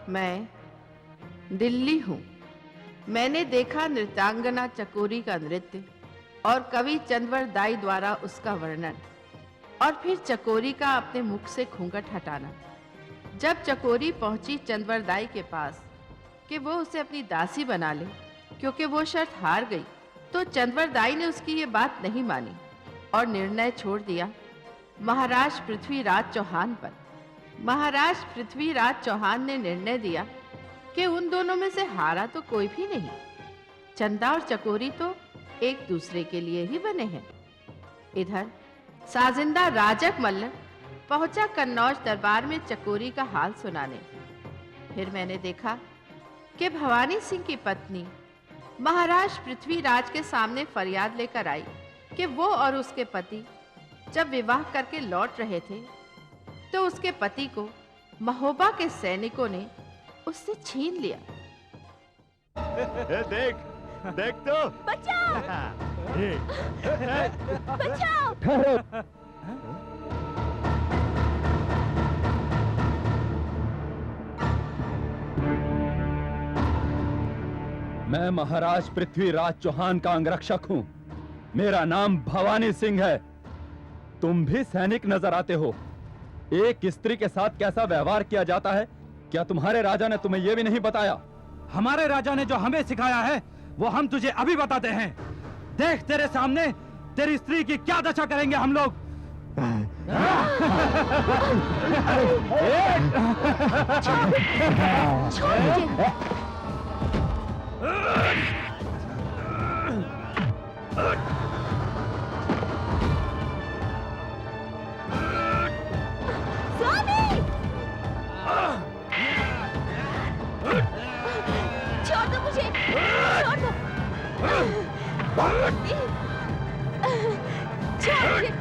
मैं दिल्ली हूँ। मैंने देखा नृत्यांगना चकोरी का नृत्य और कवि चंद्रवर दाई द्वारा उसका वर्णन, और फिर चकोरी का अपने मुख से घूंघट हटाना। जब चकोरी पहुंची चंद्रवर दाई के पास कि वो उसे अपनी दासी बना ले क्योंकि वो शर्त हार गई, तो चंद्रवर दाई ने उसकी ये बात नहीं मानी और निर्णय छोड़ दिया महाराज पृथ्वीराज चौहान पर। महाराज पृथ्वीराज चौहान ने निर्णय दिया कि उन दोनों में से हारा तो कोई भी नहीं। चंदा और चकोरी तो एक दूसरे के लिए ही बने हैं। इधर साजिंदा राजक मल्लक पहुंचा कन्नौज दरबार में चकोरी का हाल सुनाने। फिर मैंने देखा कि भवानी सिंह की पत्नी महाराज पृथ्वीराज के सामने फरियाद लेकर आई कि वो और उसके पति जब विवाह करके लौट रहे थे तो उसके पति को महोबा के सैनिकों ने उससे छीन लिया। देख देख तो बचाओ! बचाओ! मैं महाराज पृथ्वीराज चौहान का अंगरक्षक हूँ। मेरा नाम भवानी सिंह है। तुम भी सैनिक नजर आते हो। एक स्त्री के साथ कैसा व्यवहार किया जाता है, क्या तुम्हारे राजा ने तुम्हें यह भी नहीं बताया? हमारे राजा ने जो हमें सिखाया है वो हम तुझे अभी बताते हैं। देख तेरे सामने तेरी स्त्री की क्या दशा करेंगे हम लोग। छोड़ दो मुझे, छोड़ दो, छोड़ मुझे।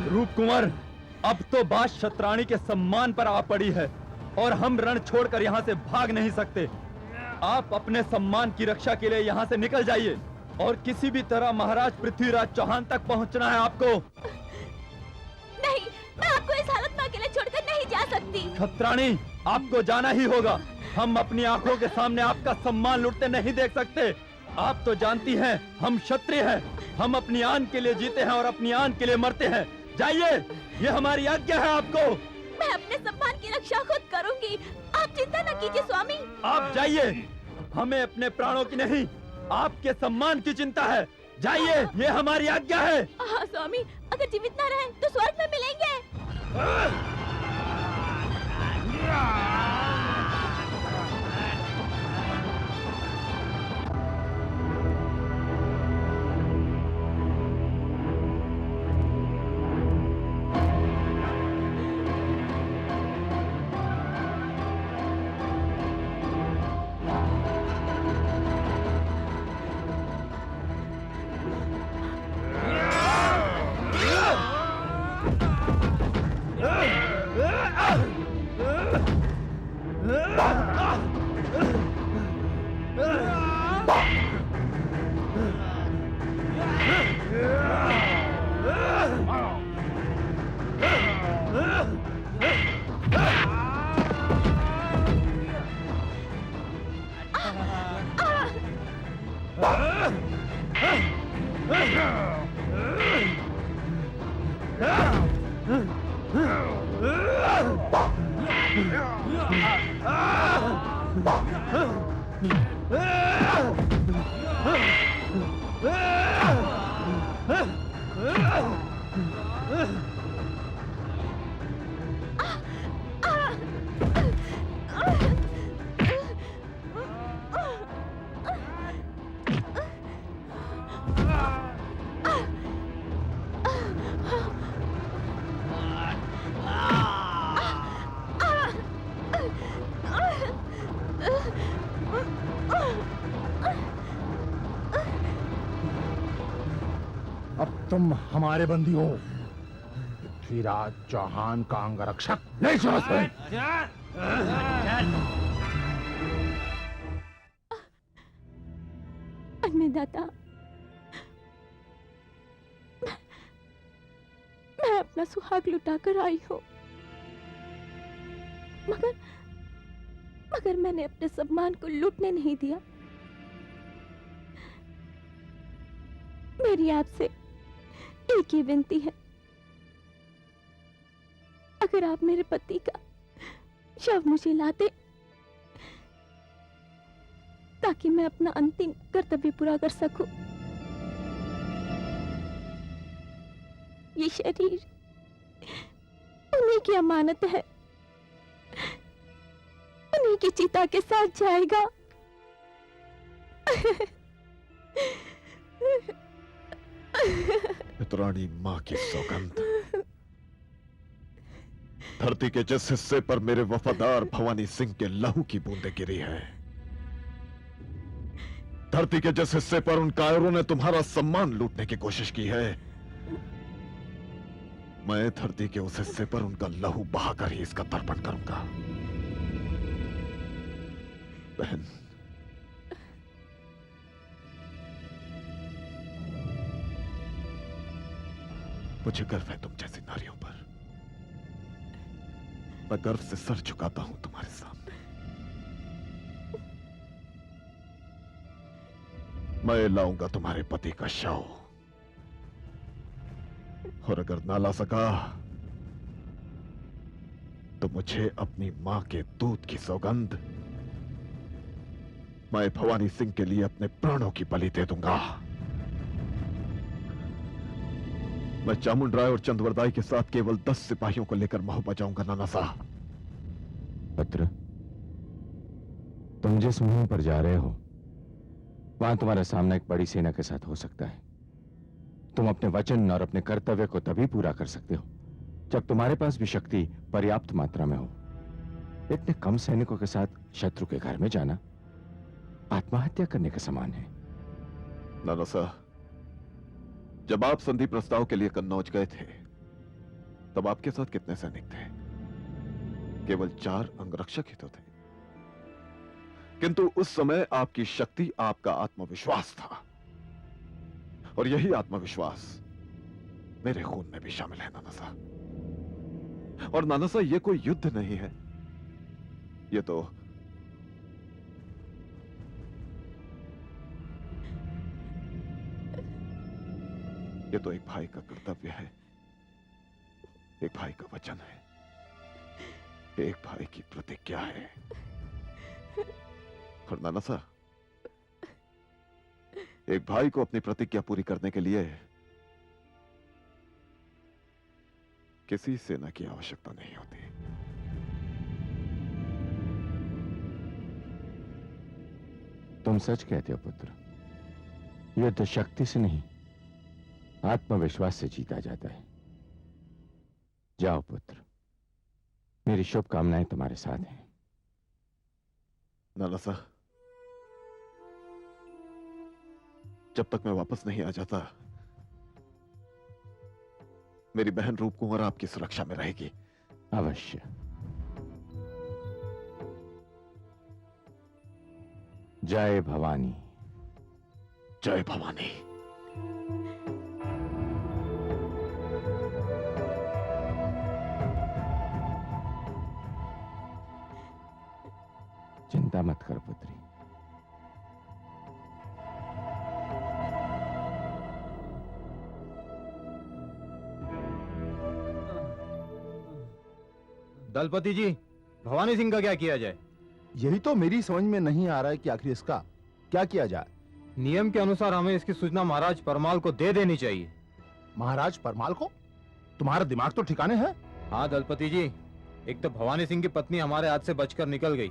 रूपकुंवर, अब तो बात शतरानी के सम्मान पर आ पड़ी है और हम रण छोड़कर यहाँ से भाग नहीं सकते। आप अपने सम्मान की रक्षा के लिए यहाँ से निकल जाइए और किसी भी तरह महाराज पृथ्वीराज चौहान तक पहुँचना है आपको। नहीं, मैं आपको इस हालत में अकेले छोड़कर नहीं जा सकती। शतरानी, आपको जाना ही होगा। हम अपनी आंखों के सामने आपका सम्मान लुटते नहीं देख सकते। आप तो जानती हैं, हम क्षत्रिय हैं। हम अपनी आन के लिए जीते हैं और अपनी आन के लिए मरते हैं। जाइए, ये हमारी आज्ञा है आपको। मैं अपने सम्मान की रक्षा खुद करूंगी, आप चिंता न कीजिए स्वामी। आप जाइए, हमें अपने प्राणों की नहीं, आपके सम्मान की चिंता है। जाइए, ये हमारी आज्ञा है। हाँ स्वामी, अगर जीवित न रहें तो स्वर्ग में मिलेंगे। अब तुम हमारे बंदी हो। पृथ्वीराज चौहान का अंगरक्षक नहीं समझ पाए। अन्नदाता, मैं अपना सुहाग लुटाकर आई हूँ, मगर मैंने अपने सम्मान को लूटने नहीं दिया। मेरी आपसे एक ही विनती है, अगर आप मेरे पति का शव मुझे लाते ताकि मैं अपना अंतिम कर्तव्य पूरा कर सकूं। ये शरीर उन्हीं की अमानत है, उन्हीं की चिता के साथ जाएगा। पितरानी मां की सौगंध, धरती के जिस हिस्से पर मेरे वफादार भवानी सिंह के लहू की बूंदें गिरी है, धरती के जिस हिस्से पर उन कायरों ने तुम्हारा सम्मान लूटने की कोशिश की है, मैं धरती के उस हिस्से पर उनका लहू बहाकर ही इसका तर्पण करूंगा। बहन, मुझे गर्व है तुम जैसी नारियों पर। मैं गर्व से सर झुकाता हूं तुम्हारे सामने। मैं लाऊंगा तुम्हारे पति का शव, और अगर ना ला सका तो मुझे अपनी मां के दूध की सौगंध, मैं भवानी सिंह के लिए अपने प्राणों की बलि दे दूंगा। मैं चामुंड राय और चंद्रवरदाई के साथ केवल 10 सिपाहियों को लेकर महू बजाऊंगा। नाना साहब, पुत्र, तुम जिस मुहिम पर जा रहे हो वहां तुम्हारा सामना एक बड़ी सेना के साथ हो सकता है। तुम अपने वचन और अपने कर्तव्य को तभी पूरा कर सकते हो जब तुम्हारे पास भी शक्ति पर्याप्त मात्रा में हो। इतने कम सैनिकों के साथ शत्रु के घर में जाना आत्महत्या करने के समान है। नाना साहब, जब आप संधि प्रस्ताव के लिए कन्नौज गए थे तब आपके साथ कितने सैनिक थे? केवल 4 अंगरक्षक ही तो थे। किंतु उस समय आपकी शक्ति आपका आत्मविश्वास था, और यही आत्मविश्वास मेरे खून में भी शामिल है नाना साहब। और नाना साहब, यह कोई युद्ध नहीं है, यह तो एक भाई का कर्तव्य है, एक भाई का वचन है, एक भाई की प्रतिज्ञा है। और नाना साहब, एक भाई को अपनी प्रतिज्ञा पूरी करने के लिए किसी सेना की आवश्यकता नहीं होती। तुम सच कहते हो पुत्र, युद्ध शक्ति से नहीं आत्मविश्वास से जीता जाता है। जाओ पुत्र, मेरी शुभकामनाएं तुम्हारे साथ हैं। नाना साहब, जब तक मैं वापस नहीं आ जाता मेरी बहन रूप कुंवर आपकी सुरक्षा में रहेगी। अवश्य। जय भवानी। जय भवानी। चिंता मत कर पुत्री, दलपति जी, भवानी सिंह का क्या किया जाए? यही तो मेरी समझ में नहीं आ रहा है कि आखिर इसका क्या किया जाए। नियम के अनुसार हमें इसकी सूचना महाराज परमाल को दे देनी चाहिए। महाराज परमाल को? तुम्हारा दिमाग तो ठिकाने है? हाँ दलपति जी, एक तो भवानी सिंह की पत्नी हमारे हाथ से बचकर निकल गई,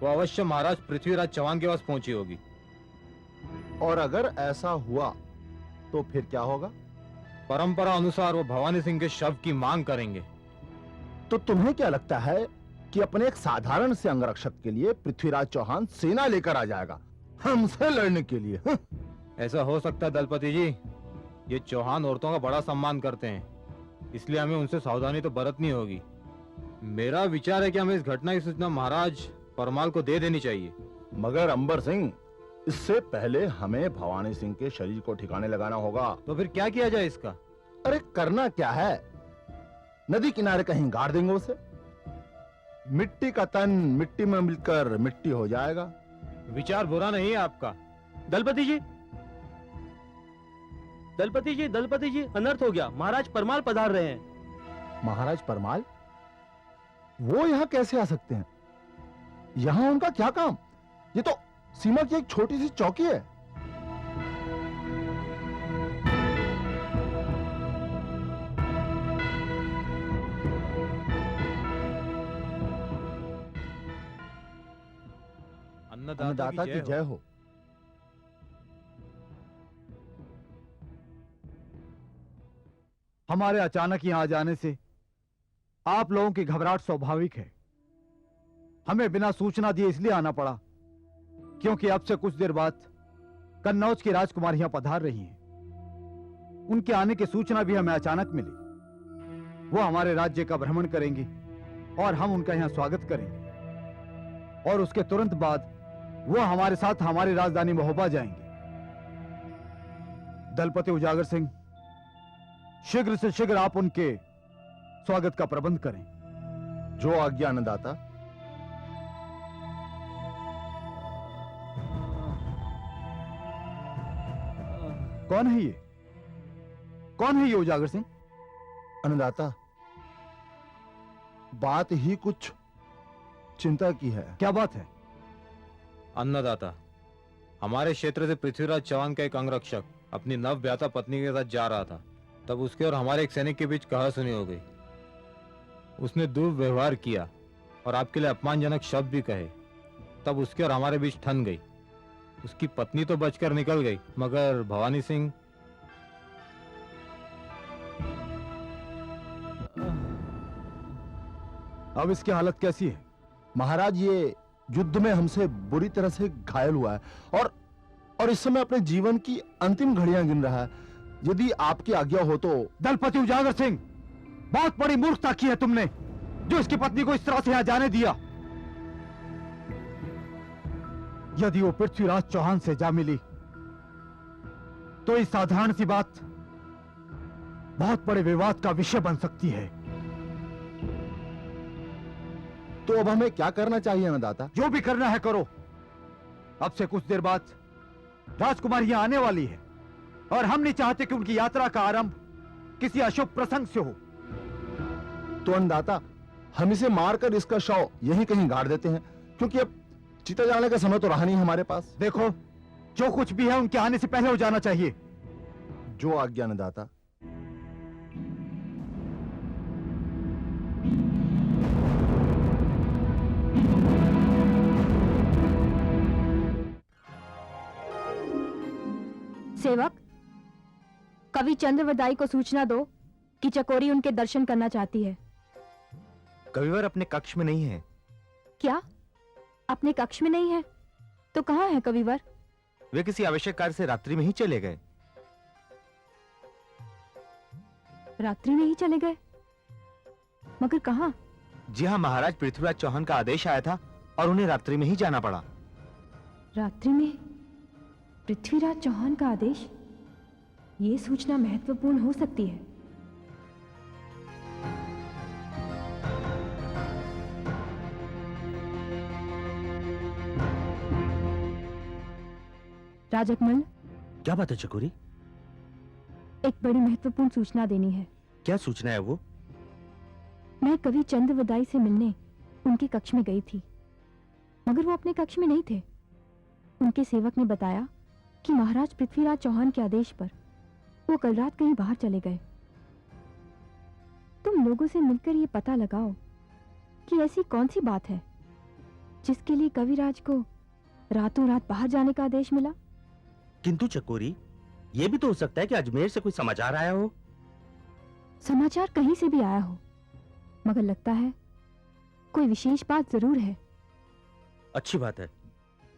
वो अवश्य महाराज पृथ्वीराज चौहान के पास पहुंची होगी। और अगर ऐसा हुआ तो फिर क्या होगा? परंपरा अनुसार वो भवानी सिंह के शव की मांग करेंगे। तो तुम्हें क्या लगता है कि अपने एक साधारण से अंगरक्षक के लिए पृथ्वीराज चौहान सेना लेकर आ जाएगा हमसे लड़ने के लिए? ऐसा हो सकता है दलपति जी, ये चौहान औरतों का बड़ा सम्मान करते हैं, इसलिए हमें उनसे सावधानी तो बरतनी होगी। मेरा विचार है कि हमें इस घटना की सूचना महाराज परमाल को दे देनी चाहिए। मगर अंबर सिंह, इससे पहले हमें भवानी सिंह के शरीर को ठिकाने लगाना होगा। तो फिर क्या किया जाए इसका? अरे करना क्या है, नदी किनारे कहीं गाड़ देंगे उसे, मिट्टी का तन मिट्टी में मिलकर मिट्टी हो जाएगा। विचार बुरा नहीं है आपका। दलपति जी, दलपति जी, दलपति जी, अनर्थ हो गया, महाराज परमाल पधार रहे हैं। महाराज परमाल? वो यहाँ कैसे आ सकते हैं? यहाँ उनका क्या काम? ये तो सीमा की एक छोटी सी चौकी है। अन्नदाता की जय हो। हमारे अचानक यहाँ आ जाने से आप लोगों की घबराहट स्वाभाविक है। हमें बिना सूचना दिए इसलिए आना पड़ा क्योंकि अब से कुछ देर बाद कन्नौज की राजकुमार यहाँ पधार रही हैं। उनके आने की सूचना भी हमें अचानक मिली। वो हमारे राज्य का भ्रमण करेंगी और हम उनका यहाँ स्वागत करेंगे, और उसके तुरंत बाद वो हमारे साथ हमारी राजधानी महोबा जाएंगे। दलपति उजागर सिंह, शीघ्र से शीघ्र आप उनके स्वागत का प्रबंध करें। जो आज्ञा अन्नदाता। कौन है ये? कौन है ये उजागर सिंह? अन्नदाता, बात ही कुछ चिंता की है। क्या बात है? अन्नदाता, हमारे क्षेत्र से पृथ्वीराज चौहान का एक अंगरक्षक अपनी नव ब्याता पत्नी के साथ जा रहा था, तब उसके और हमारे एक सैनिक के बीच कहासुनी हो गई। उसने दुर्व्यवहार किया और आपके लिए अपमानजनक शब्द भी कहे, तब उसके और हमारे बीच ठन गई। उसकी पत्नी तो बचकर निकल गई, मगर भवानी सिंह अब इसकी हालत कैसी है? महाराज, ये युद्ध में हमसे बुरी तरह से घायल हुआ है और इस समय अपने जीवन की अंतिम घड़ियां गिन रहा है। यदि आपकी आज्ञा हो तो। दलपति उजागर सिंह, बहुत बड़ी मूर्खता की है तुमने, जो इसकी पत्नी को इस तरह से यहां जाने दिया। यदि वो पृथ्वीराज चौहान से जा मिली तो इस साधारण सी बात बहुत बड़े विवाद का विषय बन सकती है। तो अब हमें क्या करना चाहिए अन्नदाता? जो भी करना है करो। अब से कुछ देर बाद राजकुमार यहां आने वाली है और हम नहीं चाहते कि उनकी यात्रा का आरंभ किसी अशुभ प्रसंग से हो। तो अन्नदाता, हम इसे मारकर इसका शव यहीं कहीं गाड़ देते हैं, क्योंकि अब चिता जाने का समय तो रहा नहीं हमारे पास। देखो, जो कुछ भी है उनके आने से पहले हो जाना चाहिए। जो आज्ञा अन्नदाता। सेवक, कवि चंद्रवदाई को सूचना दो कि चकोरी उनके दर्शन करना चाहती है। कविवर अपने कक्ष में नहीं है। क्या? अपने कक्ष में नहीं है? तो कहाँ है कविवर? वे किसी आवश्यक कार्य से रात्रि में ही चले गए। रात्रि में ही चले गए? मगर कहाँ? जी हाँ, महाराज पृथ्वीराज चौहान का आदेश आया था और उन्हें रात्रि में ही जाना पड़ा। रात्रि में पृथ्वीराज चौहान का आदेश? ये सूचना महत्वपूर्ण हो सकती है। राजकमल, क्या बात है चकोरी? एक बड़ी महत्वपूर्ण सूचना देनी है। क्या सूचना है वो? मैं कवि चंद्रवदाई से मिलने उनके कक्ष में गई थी, मगर वो अपने कक्ष में नहीं थे। उनके सेवक ने बताया कि महाराज पृथ्वीराज चौहान के आदेश पर वो कल रात कहीं बाहर चले गए। तुम लोगों से मिलकर ये पता लगाओ कि ऐसी कौन सी बात है जिसके लिए कविराज को रातों रात बाहर जाने का आदेश मिला। किंतु चकोरी, ये भी तो हो सकता है कि अजमेर से कोई समाचार आया हो। समाचार कहीं से भी आया हो, मगर लगता है कोई विशेष बात जरूर है। अच्छी बात है,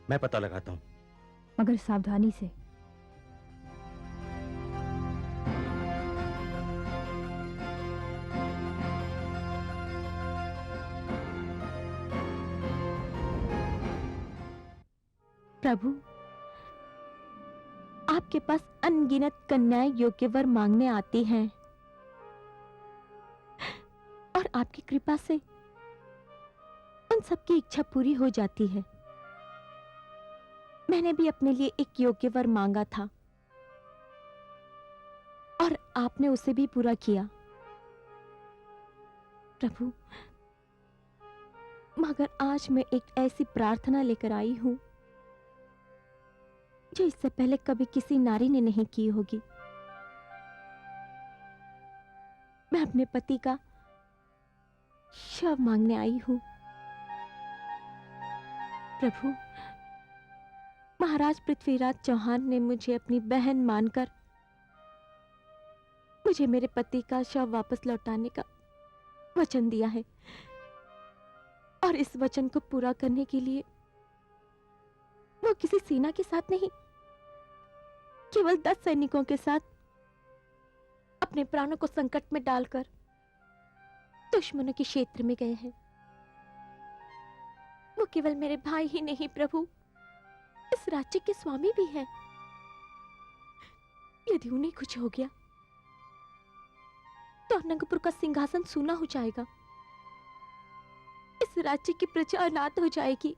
मैं पता लगाता हूँ। मगर सावधानी से। प्रभु, आपके पास अनगिनत कन्याएं योग्य वर मांगने आती हैं और आपकी कृपा से उन सबकी इच्छा पूरी हो जाती है। मैंने भी अपने लिए एक योग्य वर मांगा था और आपने उसे भी पूरा किया। प्रभु, मगर आज मैं एक ऐसी प्रार्थना लेकर आई हूं जो इससे पहले कभी किसी नारी ने नहीं की होगी। मैं अपने पति का शव मांगने आई हूं। प्रभु, महाराज पृथ्वीराज चौहान ने मुझे अपनी बहन मानकर मुझे मेरे पति का शव वापस लौटाने का वचन दिया है और इस वचन को पूरा करने के लिए वो किसी सेना के साथ नहीं, केवल 10 सैनिकों के साथ अपने प्राणों को संकट में डालकर दुश्मनों के क्षेत्र में गए हैं। वो केवल मेरे भाई ही नहीं प्रभु, इस राज्य के स्वामी भी हैं। यदि उन्हें कुछ हो गया तो अनंगपुर का सिंहासन सूना हो जाएगा, इस राज्य की प्रजा अनाथ हो जाएगी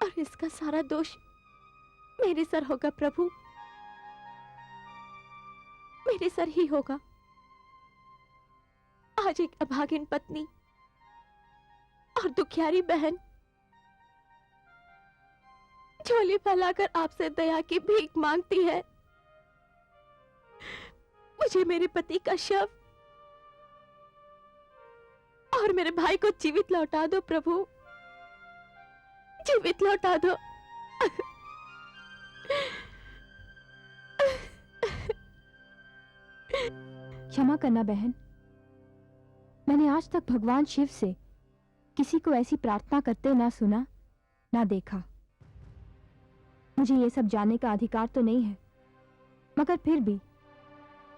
और इसका सारा दोष मेरे सर होगा प्रभु, मेरे सर ही होगा। आज एक अभागिन पत्नी और दुखियारी बहन झोली फैलाकर आपसे दया की भीख मांगती है। मुझे मेरे पति का शव और मेरे भाई को जीवित लौटा दो प्रभु, जीवित लौटा दो। क्षमा करना बहन, मैंने आज तक भगवान शिव से किसी को ऐसी प्रार्थना करते ना सुना ना देखा। मुझे ये सब जानने का अधिकार तो नहीं है, मगर फिर भी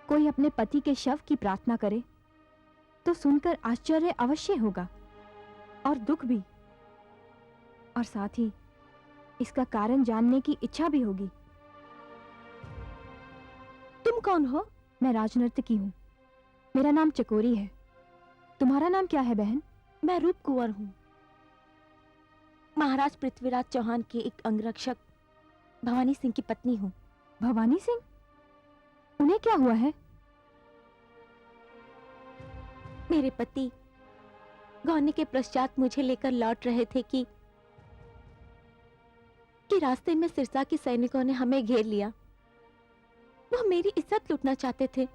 कोई अपने पति के शव की प्रार्थना करे तो सुनकर आश्चर्य अवश्य होगा और दुख भी, और साथ ही इसका कारण जानने की इच्छा भी होगी। तुम कौन हो? मैं राजनर्तकी हूँ, मेरा नाम चकोरी है। तुम्हारा नाम क्या है बहन? मैं रूप कुंवर हूँ। महाराज पृथ्वीराज चौहान के एक अंगरक्षक भवानी सिंह की पत्नी हूँ। भवानी सिंह? उन्हें क्या हुआ है? मेरे पति गौने के पश्चात मुझे लेकर लौट रहे थे कि रास्ते में सिरसा के सैनिकों ने हमें घेर लिया। वो मेरी इज्जत लूटना चाहते थे।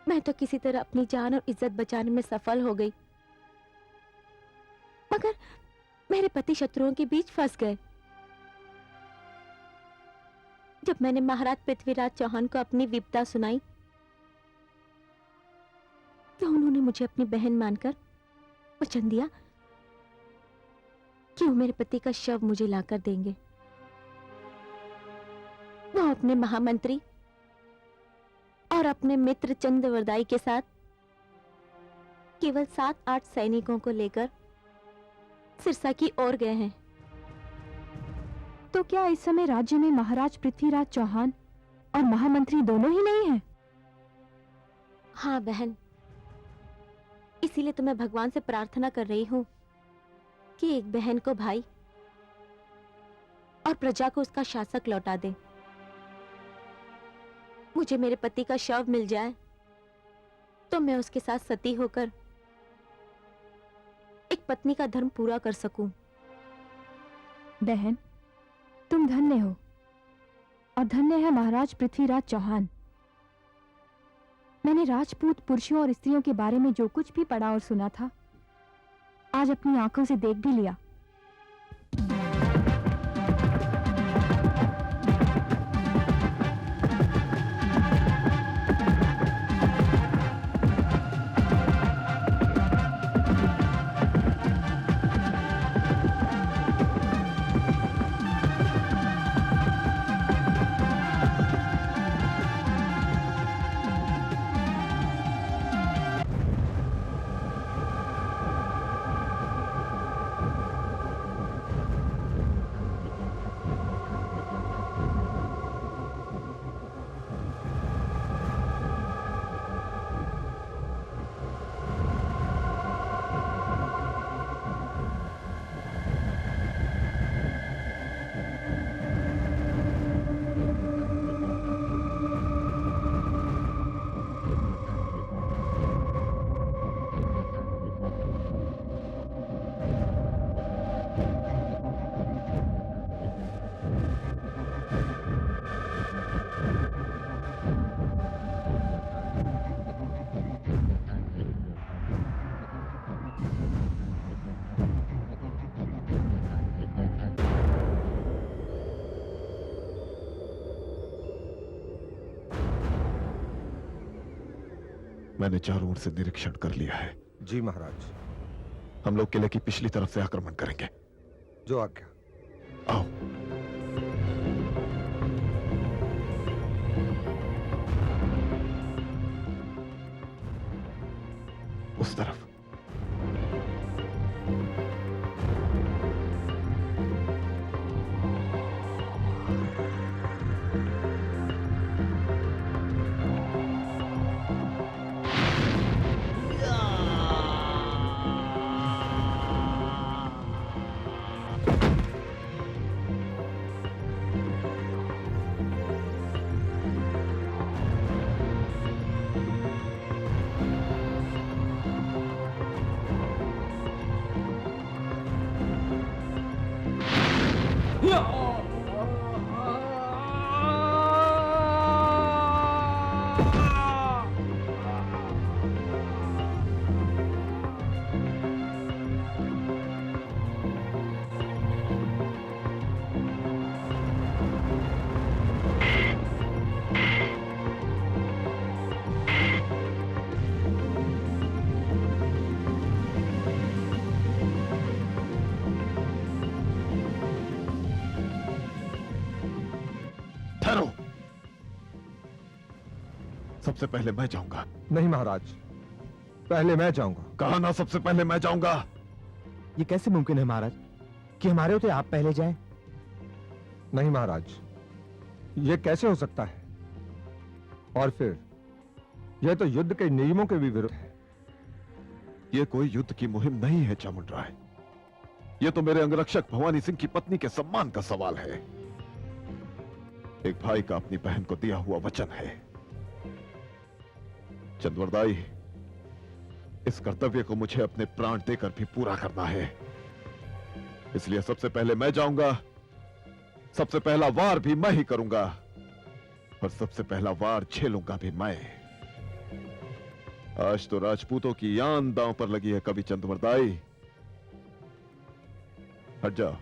मैं तो किसी तरह अपनी जान और इज्जत बचाने में सफल हो गई, मगर मेरे पति शत्रुओं के बीच फंस गए। जब मैंने महाराज पृथ्वीराज चौहान को अपनी विपदा सुनाई तो उन्होंने मुझे अपनी बहन मानकर वचन दिया कि वो मेरे पति का शव मुझे लाकर देंगे। वो अपने महामंत्री और अपने मित्र चंद्रवरदाई के साथ केवल 7-8 सैनिकों को लेकर सिरसा की ओर गए हैं। तो क्या इस समय राज्य में महाराज पृथ्वीराज चौहान और महामंत्री दोनों ही नहीं हैं? हाँ बहन, इसीलिए तो मैं भगवान से प्रार्थना कर रही हूं कि एक बहन को भाई और प्रजा को उसका शासक लौटा दे। मुझे मेरे पति का शव मिल जाए तो मैं उसके साथ सती होकर एक पत्नी का धर्म पूरा कर सकूं। बहन, तुम धन्य हो और धन्य है महाराज पृथ्वीराज चौहान। मैंने राजपूत पुरुषों और स्त्रियों के बारे में जो कुछ भी पढ़ा और सुना था, आज अपनी आंखों से देख भी लिया। मैंने चारों ओर से निरीक्षण कर लिया है। जी महाराज। हम लोग किले की पिछली तरफ से आक्रमण करेंगे। जो आज्ञा। आओ। उस तरफ। ठहरो। सबसे पहले मैं जाऊंगा। नहीं महाराज, पहले मैं जाऊंगा। कहा ना सबसे पहले मैं जाऊंगा। ये कैसे मुमकिन है महाराज कि हमारे होते आप पहले जाएं? नहीं महाराज, ये कैसे हो सकता है? और फिर यह तो युद्ध के नियमों के भी विरुद्ध है। यह कोई युद्ध की मुहिम नहीं है चामुंडराय। यह तो मेरे अंगरक्षक भवानी सिंह की पत्नी के सम्मान का सवाल है। एक भाई का अपनी बहन को दिया हुआ वचन है। चंद्रवरदाई, इस कर्तव्य को मुझे अपने प्राण देकर भी पूरा करना है। इसलिए सबसे पहले मैं जाऊंगा, सबसे पहला वार भी मैं ही करूंगा और सबसे पहला वार झेलूंगा भी मैं। आज तो राजपूतों की आन दांव पर लगी है कवि चंद्रवरदाई। हट जाओ।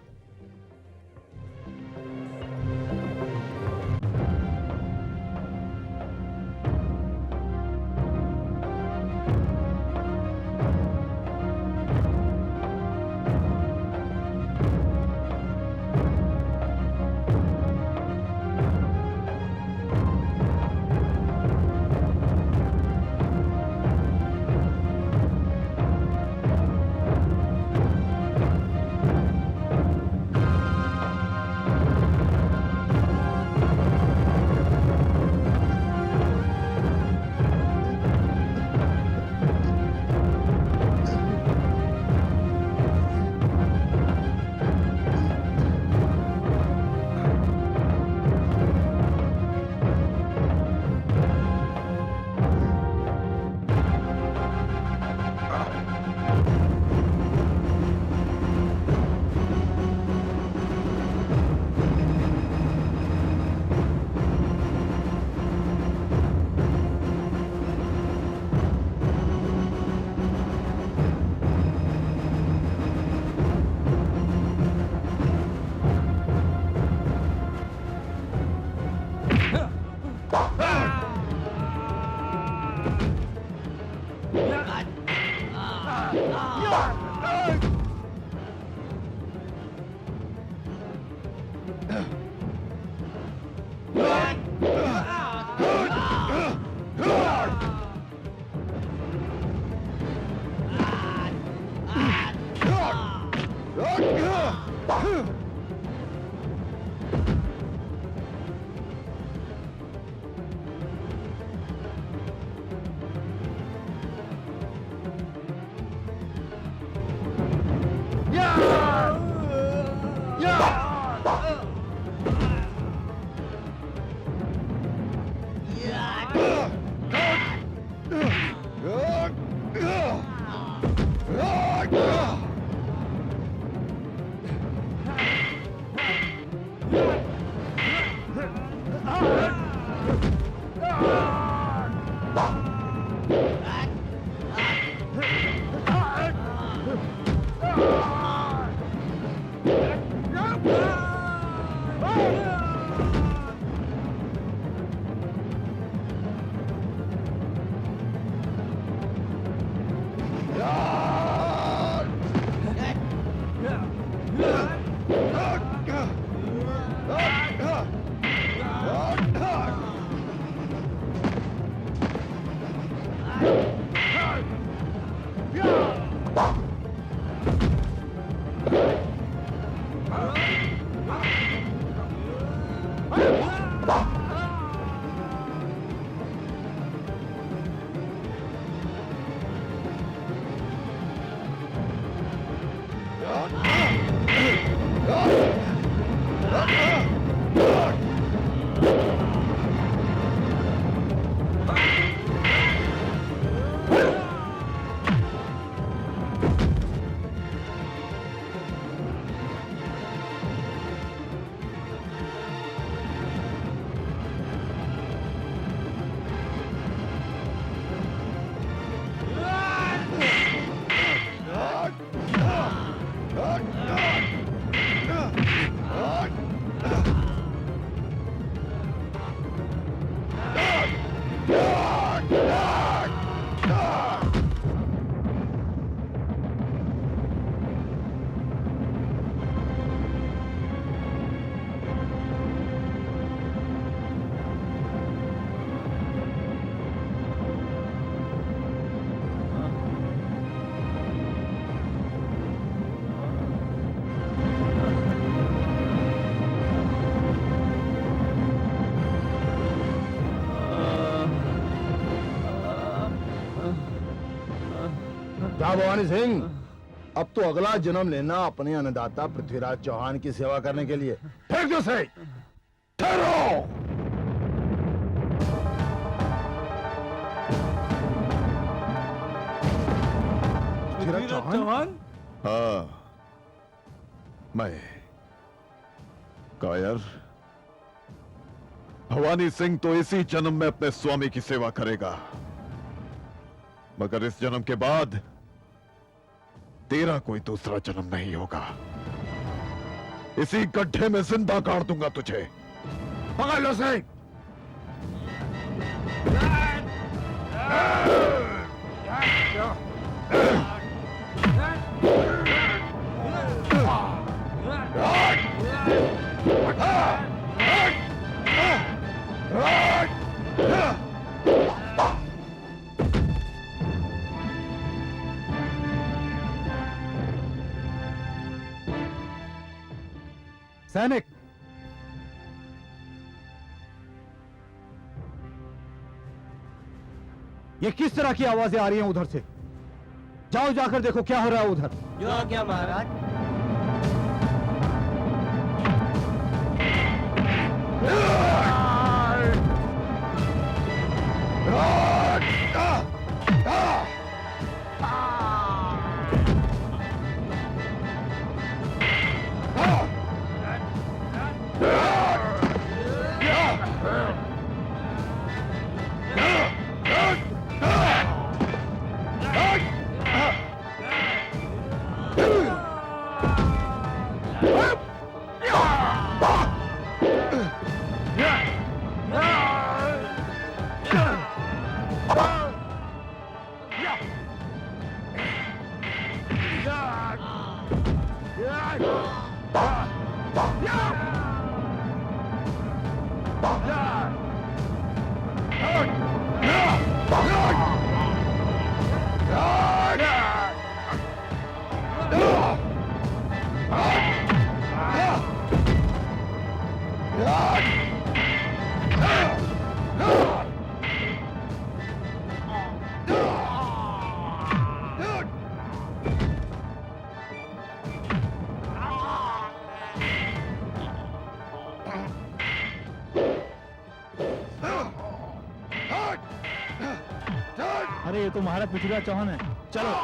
क्या भवानी सिंह, अब तो अगला जन्म लेना अपने अन्नदाता पृथ्वीराज चौहान की सेवा करने के लिए। फेंक दो उसे। ठहरो। पृथ्वीराज चौहान? हाँ, मैं कायर भवानी सिंह तो इसी जन्म में अपने स्वामी की सेवा करेगा, मगर इस जन्म के बाद तेरा कोई दूसरा जन्म नहीं होगा। इसी गड्ढे में जिंदा गाड़ दूंगा तुझे। पकड़ लो से। सैनिक, ये किस तरह की आवाजें आ रही हैं उधर से? जाओ जाकर देखो क्या हो रहा है उधर। जो आज्ञा महाराज। अरे ये तो महाराज पृथ्वीराज चौहान है। चलो।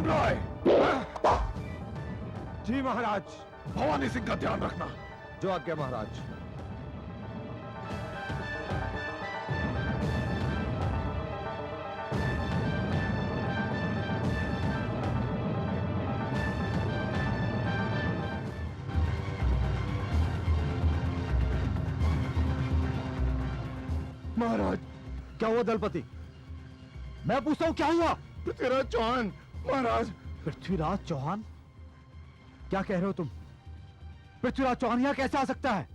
राय, जी महाराज। भवानी सिंह का ध्यान रखना। जो आज्ञा महाराज। महाराज, क्या हुआ दलपति? मैं पूछता हूं क्या हुआ? पृथ्वीराज चौहान, महाराज। पृथ्वीराज चौहान? क्या कह रहे हो तुम? पृथ्वीराज चौहान यहाँ कैसे आ सकता है?